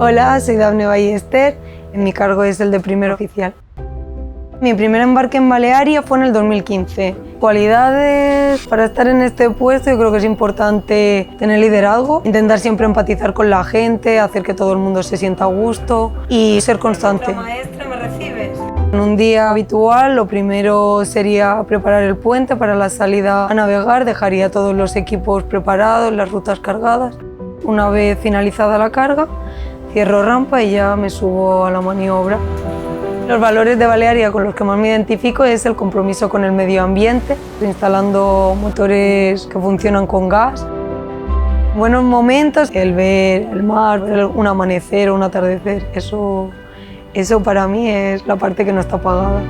Hola, soy Dafne Ballester, mi cargo es el de primer oficial. Mi primer embarque en Balearia fue en el 2015. Cualidades para estar en este puesto, yo creo que es importante tener liderazgo, intentar siempre empatizar con la gente, hacer que todo el mundo se sienta a gusto y ser constante. Maestra, ¿me recibes? En un día habitual, lo primero sería preparar el puente para la salida a navegar, dejaría todos los equipos preparados, las rutas cargadas. Una vez finalizada la carga, cierro rampa y ya me subo a la maniobra. Los valores de Balearia con los que más me identifico es el compromiso con el medio ambiente, instalando motores que funcionan con gas. Buenos momentos, el ver el mar, ver un amanecer o un atardecer, eso para mí es la parte que no está pagada.